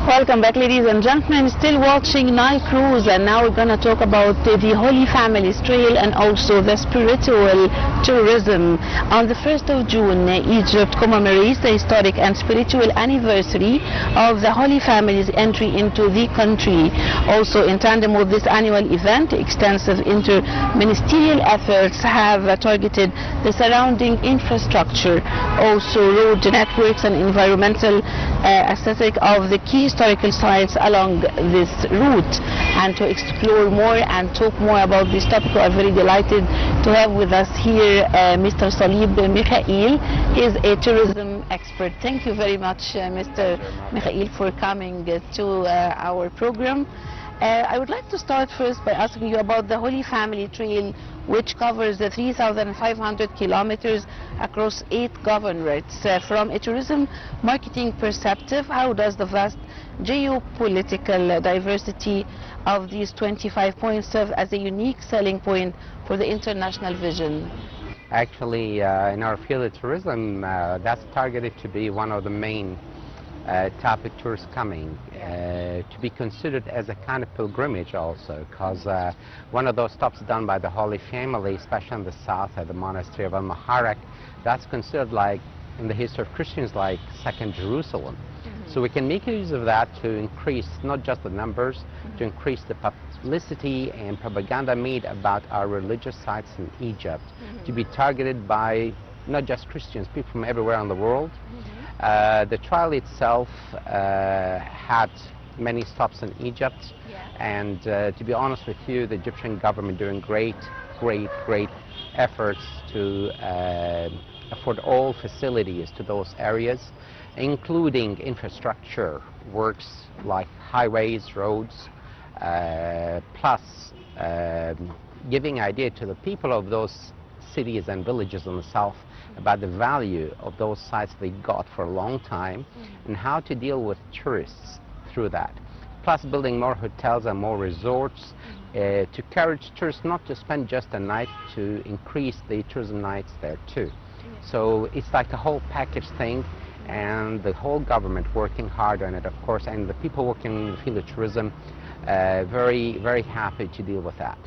Welcome back, ladies and gentlemen. Still watching Nile Cruise, and now we're going to talk about the Holy Family's Trail and also the spiritual tourism. On the 1st of June, Egypt commemorates the historic and spiritual anniversary of the Holy Family's entry into the country. Also, in tandem with this annual event, extensive inter-ministerial efforts have targeted the surrounding infrastructure, also road networks and environmental aesthetic of the key historical sites along this route. And to explore more and talk more about this topic, we are very delighted to have with us here Mr. Salib Mikhail. He is a tourism expert. Thank you very much, Mr. Mikhail, for coming to our program. I would like to start first by asking you about the Holy Family Trail, which covers the 3,500 kilometers across 8 governorates. From a tourism marketing perspective, how does the vast geopolitical diversity of these 25 points serve as a unique selling point for the international vision? Actually, in our field of tourism, that's targeted to be one of the main topic tourists coming, to be considered as a kind of pilgrimage also, because one of those stops done by the Holy Family, especially in the south at the monastery of Al-Muharraq, that's considered like, in the history of Christians, like second Jerusalem. So we can make use of that to increase not just the numbers, to increase the publicity and propaganda made about our religious sites in Egypt, to be targeted by not just Christians, people from everywhere in the world. The trial itself had many stops in Egypt, and to be honest with you, the Egyptian government doing great efforts to afford all facilities to those areas, including infrastructure works like highways, roads, plus giving idea to the people of those cities and villages in the south about the value of those sites they got for a long time and how to deal with tourists through that. Plus building more hotels and more resorts to encourage tourists not to spend just a night, to increase the tourism nights there too. So it's like a whole package thing, and the whole government working hard on it, of course, and the people working in the field of tourism very happy to deal with that.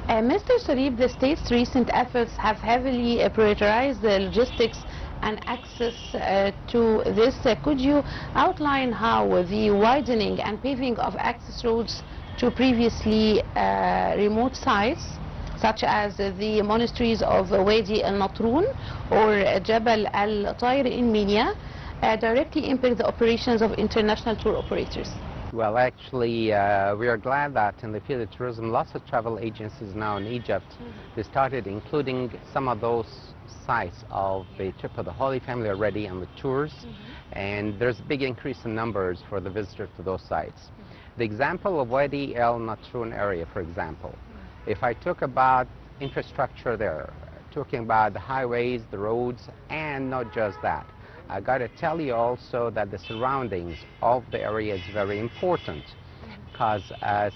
Mr. Salib, the state's recent efforts have heavily prioritized the logistics and access to this. Could you outline how the widening and paving of access roads to previously remote sites, such as the monasteries of Wadi al-Natrun or Jabal al-Tayr in Minya, directly impact the operations of international tour operators? Well, actually, we are glad that in the field of tourism, lots of travel agencies now in Egypt, they started including some of those sites of the trip of the Holy Family already on the tours, and there's a big increase in numbers for the visitors to those sites. The example of Wadi al-Natrun area, for example, if I talk about infrastructure there, talking about the highways, the roads, and not just that, I got to tell you also that the surroundings of the area is very important, because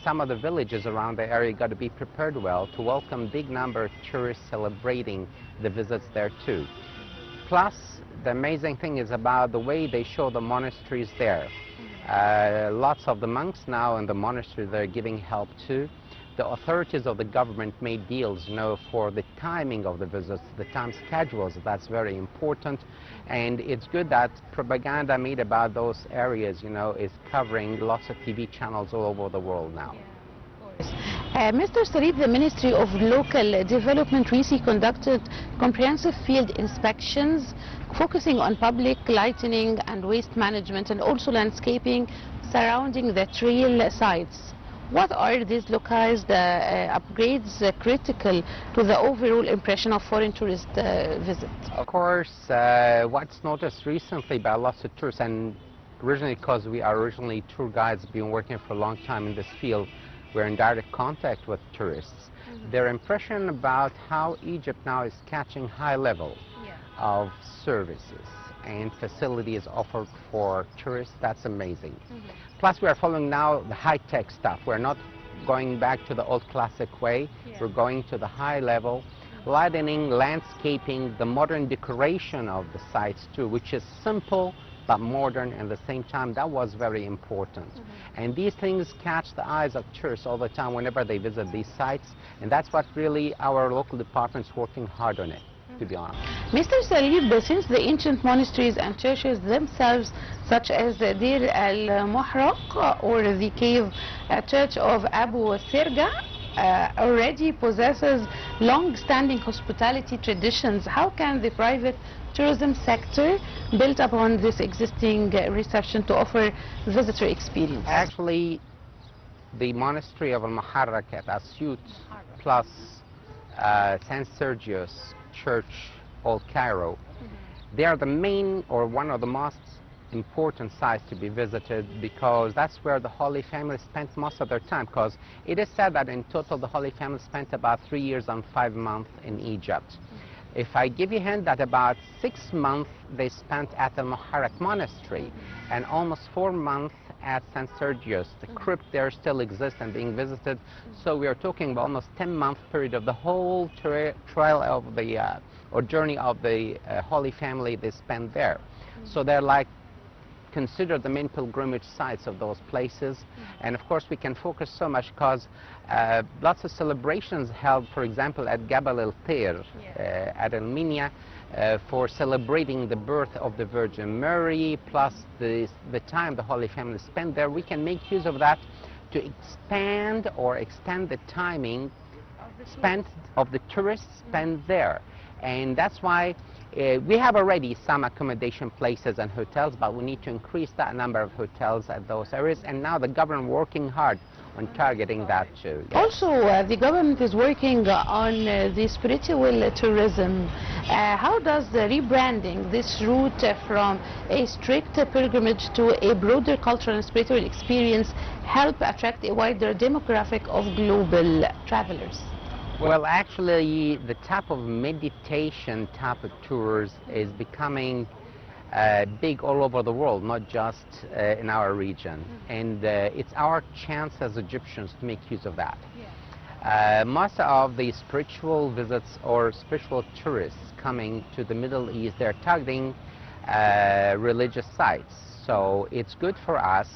some of the villages around the area got to be prepared well to welcome big number of tourists celebrating the visits there too. Plus, the amazing thing is about the way they show the monasteries there. Lots of the monks now in the monastery, they're giving help too. The authorities of the government made deals, for the timing of the visits, the time schedules. That's very important, and it's good that propaganda made about those areas, is covering lots of TV channels all over the world now. Mr. Salib, the Ministry of Local Development recently conducted comprehensive field inspections focusing on public lighting and waste management and also landscaping surrounding the trail sites. What are these localized upgrades critical to the overall impression of foreign tourist visits? Of course, what's noticed recently by lots of tourists, and originally because we are originally tour guides, been working for a long time in this field, we're in direct contact with tourists. Their impression about how Egypt now is catching high level of services and facilities offered for tourists, that's amazing. Plus, we are following now the high-tech stuff. We're not going back to the old classic way. We're going to the high level, lighting, landscaping, the modern decoration of the sites too, which is simple but modern at the same time. That was very important. And these things catch the eyes of tourists all the time whenever they visit these sites, and that's what really our local department's working hard on it, to be honest. Mr. Salib, since the ancient monasteries and churches themselves, such as the Deir al-Muhraq or the cave church of Abu Sirga, already possesses long-standing hospitality traditions, how can the private tourism sector build upon this existing reception to offer visitor experience? Actually, the monastery of Al-Muharraq at Asyut plus St. Sergius Church, Old Cairo, they are the main or one of the most important sites to be visited, because that's where the Holy Family spent most of their time, because it is said that in total the Holy Family spent about 3 years and 5 months in Egypt. If I give you a hint that about 6 months they spent at the Muharraq Monastery and almost 4 months at St. Sergius. The crypt there still exists and being visited, so we are talking about almost 10-month period of the whole trail of the or journey of the Holy Family they spent there. So they're like considered the main pilgrimage sites of those places. And of course we can focus so much because lots of celebrations held, for example, at Gabal el-Tir at Armenia for celebrating the birth of the Virgin Mary, plus the time the Holy Family spent there. We can make use of that to expand or extend the timing of the tourists spent there. And that's why we have already some accommodation places and hotels, but we need to increase that number of hotels at those areas. And now the government working hard on targeting that too. Yes. Also, the government is working on the spiritual tourism. How does the rebranding this route from a strict pilgrimage to a broader cultural and spiritual experience help attract a wider demographic of global travelers? Well, actually, the type of meditation type of tours is becoming big all over the world, not just in our region. And it's our chance as Egyptians to make use of that. Most of the spiritual visits or spiritual tourists coming to the Middle East, they're targeting religious sites. So it's good for us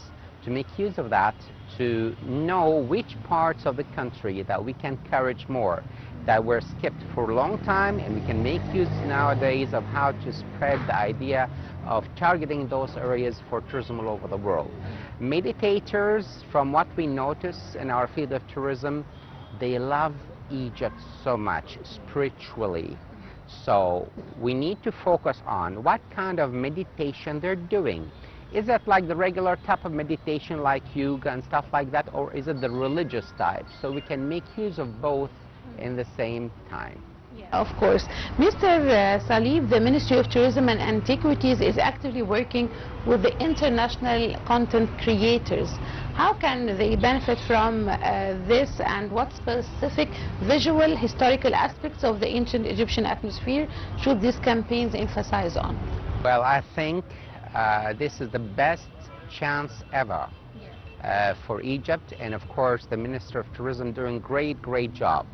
to make use of that, to know which parts of the country that we can encourage more, that were skipped for a long time, and we can make use nowadays of how to spread the idea of targeting those areas for tourism all over the world. Meditators, from what we notice in our field of tourism, they love Egypt so much spiritually. So we need to focus on what kind of meditation they're doing. Is it like the regular type of meditation like yoga and stuff like that, or is it the religious type? So we can make use of both in the same time. Of course. Mr. Salib, the Ministry of Tourism and Antiquities is actively working with the international content creators. How can they benefit from this, and what specific visual historical aspects of the ancient Egyptian atmosphere should these campaigns emphasize on? Well, I think this is the best chance ever for Egypt, and of course the Minister of Tourism doing great job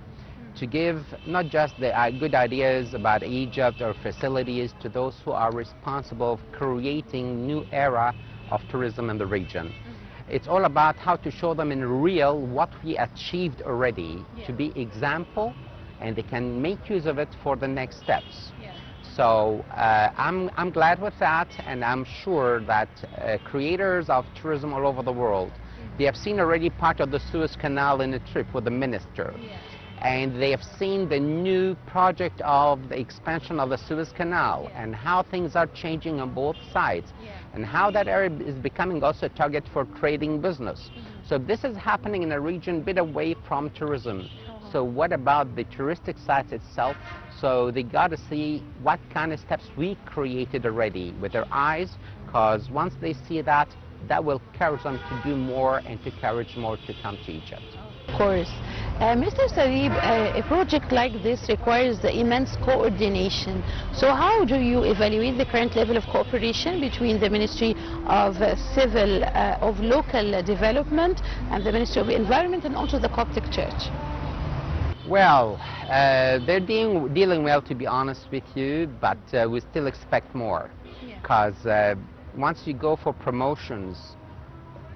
to give not just the good ideas about Egypt or facilities to those who are responsible for creating new era of tourism in the region. It's all about how to show them in real what we achieved already to be example, and they can make use of it for the next steps. So I'm glad with that, and I'm sure that creators of tourism all over the world, they have seen already part of the Suez Canal in a trip with the minister. And they have seen the new project of the expansion of the Suez Canal and how things are changing on both sides and how that area is becoming also a target for trading business. So this is happening in a region a bit away from tourism. So what about the touristic sites itself? So they got to see what kind of steps we created already with their eyes, because once they see that, that will encourage them to do more and to encourage more to come to Egypt. Of course. Mr. Salib, a project like this requires the immense coordination. So how do you evaluate the current level of cooperation between the Ministry of Local Development and the Ministry of Environment and also the Coptic Church? Well, they're dealing well, to be honest with you, but we still expect more, because once you go for promotions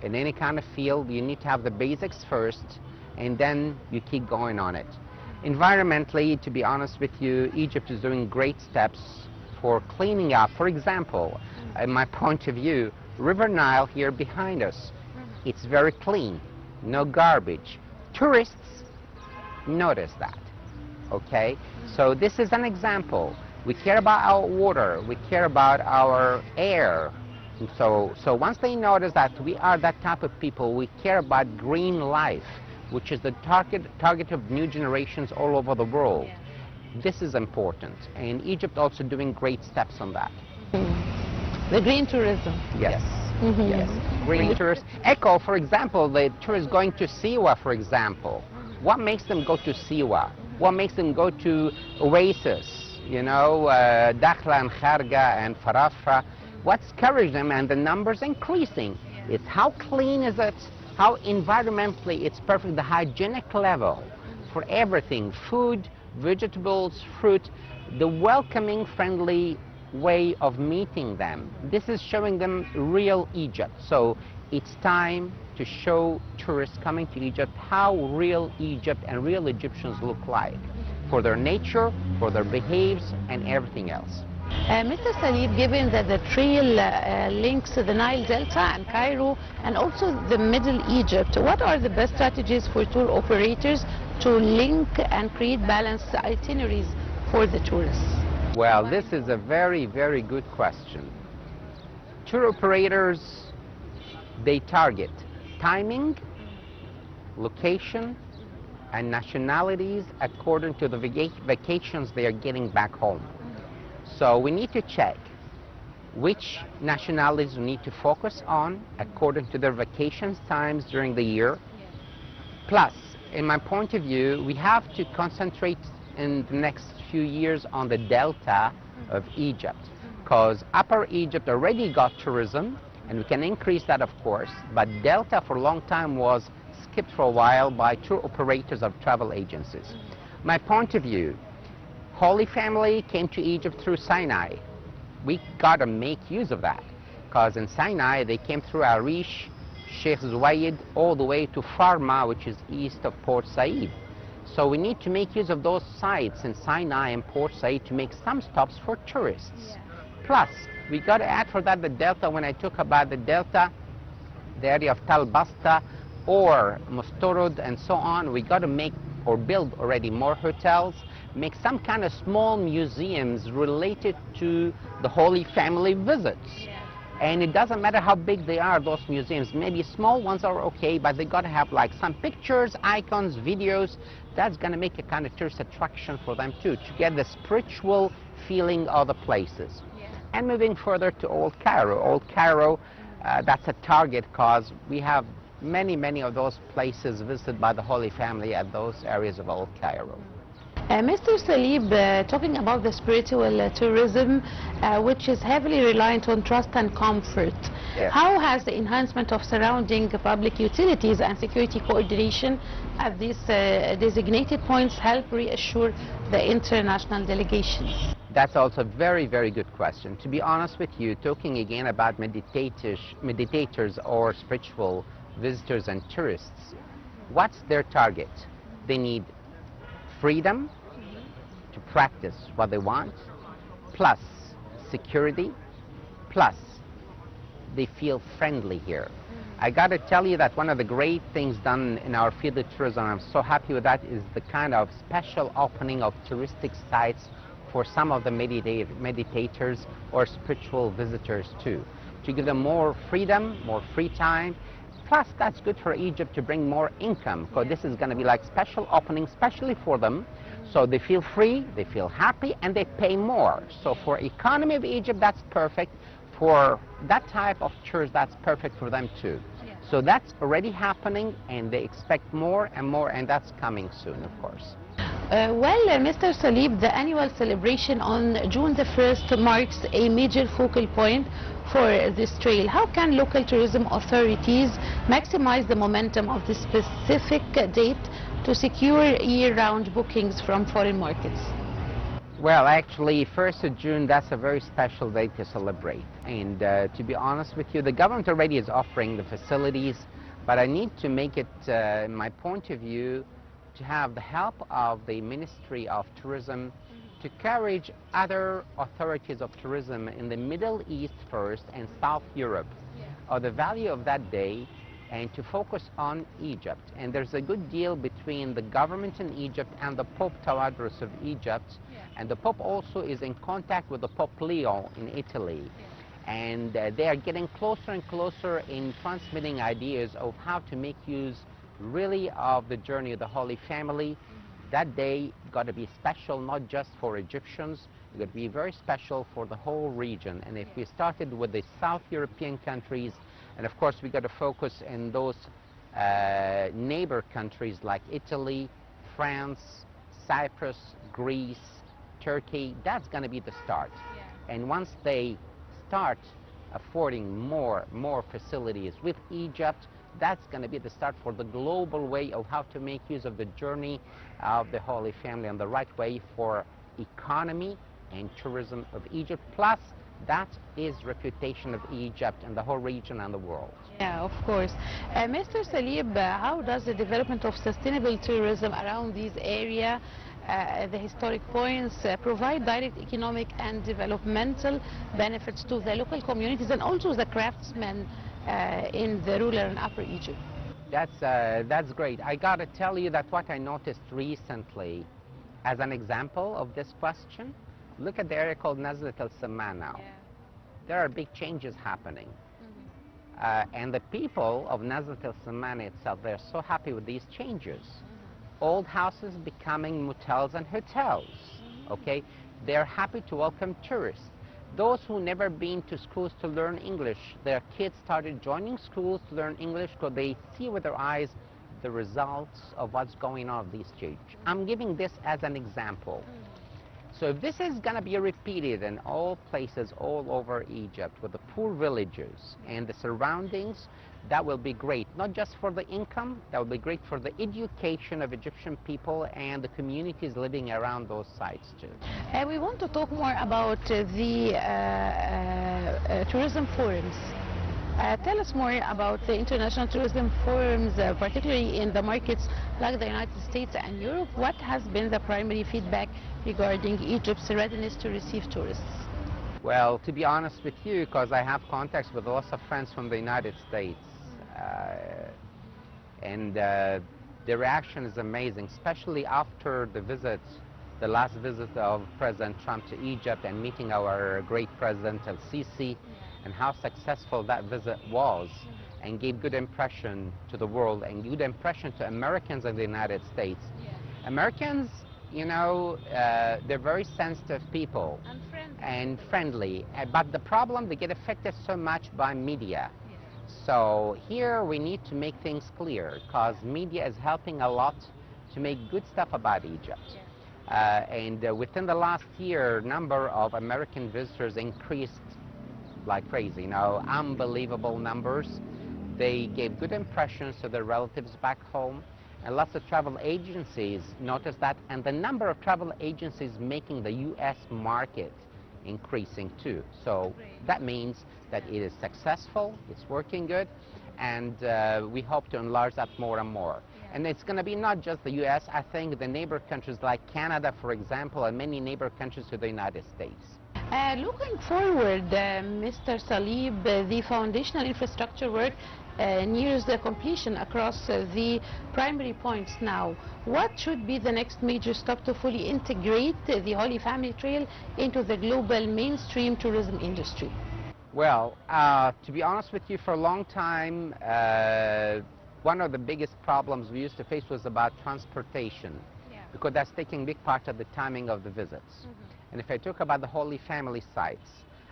in any kind of field, you need to have the basics first, and then you keep going on it. Environmentally, to be honest with you, Egypt is doing great steps for cleaning up. For example, in my point of view, River Nile here behind us, it's very clean, no garbage. Tourists notice that, okay? So this is an example. We care about our water, we care about our air. And so once they notice that we are that type of people, we care about green life, which is the target of new generations all over the world. This is important, and Egypt also doing great steps on that. The green tourism. Yes. Yes. Green tourists. Echo, for example, the tourists going to Siwa, for example. What makes them go to Siwa? What makes them go to Oasis? You know, Dakhla and Kharga and Farafra. What's encouraged them, and the numbers increasing? It's how clean is it? How environmentally it's perfect, the hygienic level for everything, food, vegetables, fruit, the welcoming, friendly way of meeting them. This is showing them real Egypt. So it's time to show tourists coming to Egypt how real Egypt and real Egyptians look like, for their nature, for their behaviors, and everything else. Mr. Salib, given that the trail links the Nile Delta and Cairo and also the Middle Egypt, what are the best strategies for tour operators to link and create balanced itineraries for the tourists? Well, this is a very, very good question. Tour operators, they target timing, location, and nationalities according to the vacations they are getting back home. So we need to check which nationalities we need to focus on according to their vacation times during the year. Plus, in my point of view, we have to concentrate in the next few years on the delta of Egypt, because Upper Egypt already got tourism, and we can increase that, of course, but delta for a long time was skipped for a while by tour operators of travel agencies. My point of view, Holy Family came to Egypt through Sinai. We got to make use of that, because in Sinai they came through Arish, Sheikh Zayed, all the way to Farma, which is east of Port Said. So we need to make use of those sites in Sinai and Port Said to make some stops for tourists. Plus, we got to add for that the delta. When I talk about the delta, the area of Tal Basta or Mustorod and so on, we got to make or build already more hotels, make some kind of small museums related to the Holy Family visits. And it doesn't matter how big they are, those museums. Maybe small ones are okay, but they got to have like some pictures, icons, videos. That's going to make a kind of tourist attraction for them too, to get the spiritual feeling of the places. And moving further to Old Cairo. Old Cairo, that's a target, because we have many of those places visited by the Holy Family at those areas of Old Cairo. Mr. Salib, talking about the spiritual tourism, which is heavily reliant on trust and comfort, how has the enhancement of surrounding public utilities and security coordination at these designated points help reassure the international delegations? That's also a very good question. To be honest with you, talking again about meditators or spiritual visitors and tourists, what's their target? They need freedom to practice what they want, plus security, plus they feel friendly here. I got to tell you that one of the great things done in our field of tourism, I'm so happy with that, is the kind of special opening of touristic sites for some of the meditators or spiritual visitors too, to give them more freedom, more free time. Plus, that's good for Egypt to bring more income, because this is going to be like special opening, especially for them. So they feel free, they feel happy, and they pay more. So for economy of Egypt, that's perfect. For that type of tours, that's perfect for them too. So that's already happening, and they expect more, and that's coming soon, of course. Mr. Salib, the annual celebration on June the 1st marks a major focal point for this trail. How can local tourism authorities maximize the momentum of this specific date to secure year-round bookings from foreign markets? Well, actually, 1st of June, that's a very special day to celebrate. And to be honest with you, the government already is offering the facilities, but I need to make it, in my point of view, to have the help of the Ministry of Tourism to encourage other authorities of tourism in the Middle East first and South Europe of the value of that day, and to focus on Egypt. And there's a good deal between the government in Egypt and the Pope Tawadros of Egypt. And the Pope also is in contact with the Pope Leo in Italy. And they are getting closer and closer in transmitting ideas of how to make use really of the journey of the Holy Family. That day got to be special, not just for Egyptians, it's going to be very special for the whole region. And if we started with the South European countries, and of course we got to focus in those neighbor countries like Italy, France, Cyprus, Greece, Turkey, that's going to be the start. And once they start affording more facilities with Egypt, that's going to be the start for the global way of how to make use of the journey of the Holy Family and the right way for economy and tourism of Egypt. Plus, that is reputation of Egypt and the whole region and the world. Yeah, of course. Mr. Salib, how does the development of sustainable tourism around these areas, the historic points, provide direct economic and developmental benefits to the local communities and also the craftsmen in the rural and upper Egypt? That's great. I got to tell you that what I noticed recently, as an example of this question, look at the area called Nazlet al-Samman now. There are big changes happening. And the people of Nazlet al-Samman itself, they're so happy with these changes. Old houses becoming motels and hotels, okay? They're happy to welcome tourists. Those who never been to schools to learn English, their kids started joining schools to learn English because they see with their eyes the results of what's going on of these changes. I'm giving this as an example. So if this is going to be repeated in all places all over Egypt with the poor villages and the surroundings, that will be great. Not just for the income, that will be great for the education of Egyptian people and the communities living around those sites too. We want to talk more about the tourism forums. Tell us more about the international tourism forums, particularly in the markets like the United States and Europe. What has been the primary feedback regarding Egypt's readiness to receive tourists? Well, to be honest with you, because I have contacts with lots of friends from the United States, and the reaction is amazing, especially after the last visit of President Trump to Egypt and meeting our great President al-Sisi, and how successful that visit was, and gave good impression to the world and good impression to Americans in the United States. Americans, you know, they're very sensitive people and friendly, but the problem, they get affected so much by media. So here we need to make things clear, because media is helping a lot to make good stuff about Egypt. And within the last year, number of American visitors increased like crazy, you know, unbelievable numbers. They gave good impressions to their relatives back home, and lots of travel agencies noticed that, and the number of travel agencies making the U.S. market increasing too. So that means that it is successful, it's working good, and we hope to enlarge that more and more. And it's going to be not just the U.S., I think the neighbor countries like Canada, for example, and many neighbor countries to the United States. Looking forward, Mr. Salib, the foundational infrastructure work nears the completion across the primary points now. What should be the next major step to fully integrate the Holy Family Trail into the global mainstream tourism industry? Well, to be honest with you, for a long time, one of the biggest problems we used to face was about transportation, because that's taking a big part of the timing of the visits. And if I talk about the Holy Family sites,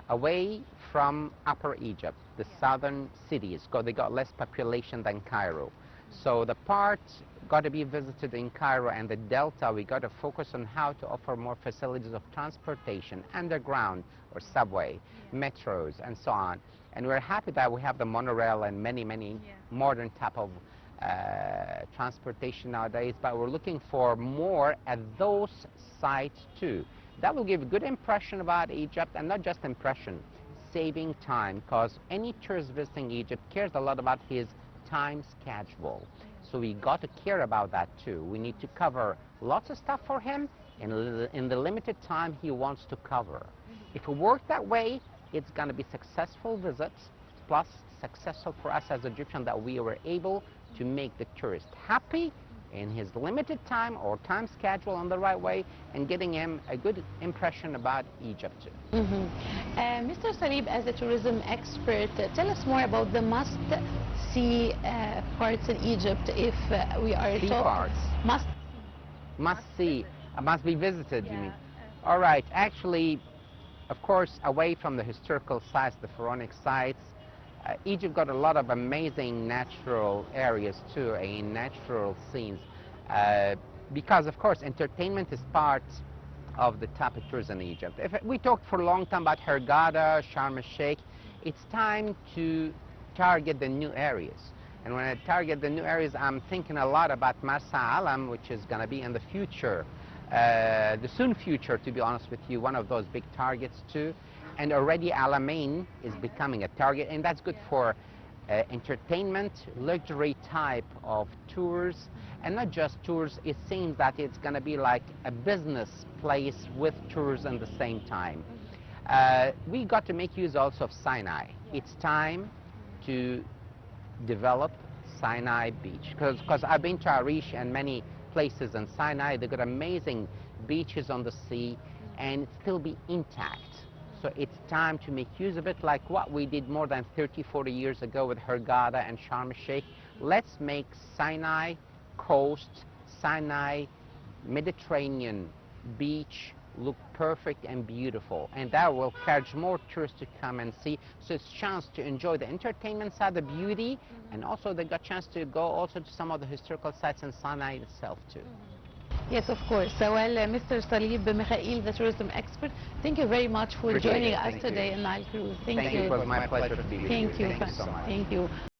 away from Upper Egypt, the southern cities, because they got less population than Cairo. So the part got to be visited in Cairo and the Delta, we got to focus on how to offer more facilities of transportation, underground or subway, metros, and so on. And we're happy that we have the monorail and many modern type of transportation nowadays, but we're looking for more at those sites too. That will give a good impression about Egypt, and not just impression, saving time, because any tourist visiting Egypt cares a lot about his time schedule. So we got to care about that too. We need to cover lots of stuff for him in the limited time he wants to cover. If we work that way, it's going to be successful visits, plus successful for us as Egyptians that we were able to make the tourist happy in his limited time or time schedule in the right way, and getting him a good impression about Egypt too. Mr. Salib, as a tourism expert, tell us more about the must-see parts in Egypt if we are Parts. Must see. Must be visited, you mean? All right. Actually, of course, away from the historical sites, the pharaonic sites, Egypt got a lot of amazing natural areas too, and natural scenes. Because, of course, entertainment is part of the type of tourism in Egypt. If we talked for a long time about Hurghada, Sharm el-Sheikh, it's time to target the new areas. And when I target the new areas, I'm thinking a lot about Marsa Alam, which is going to be in the future, the soon future, to be honest with you, one of those big targets too. And already Alamein is becoming a target, and that's good for entertainment, luxury type of tours, and not just tours. It seems that it's going to be like a business place with tours at the same time. We got to make use also of Sinai. It's time to develop Sinai Beach, because I've been to Arish and many places in Sinai. They've got amazing beaches on the sea, and it still be intact. So it's time to make use of it, like what we did more than 30, 40 years ago with Hurghada and Sharm el-Sheikh. Let's make Sinai coast, Sinai Mediterranean beach look perfect and beautiful, and that will encourage more tourists to come and see. So it's a chance to enjoy the entertainment side, the beauty, and also they got a chance to go also to some of the historical sites in Sinai itself too. Yes, of course. So, well, Mr. Salib Mikhail, the tourism expert, thank you very much for joining us today in Nile Cruise. Thank you. It was my pleasure to be with you. Thank you so much. Thank you.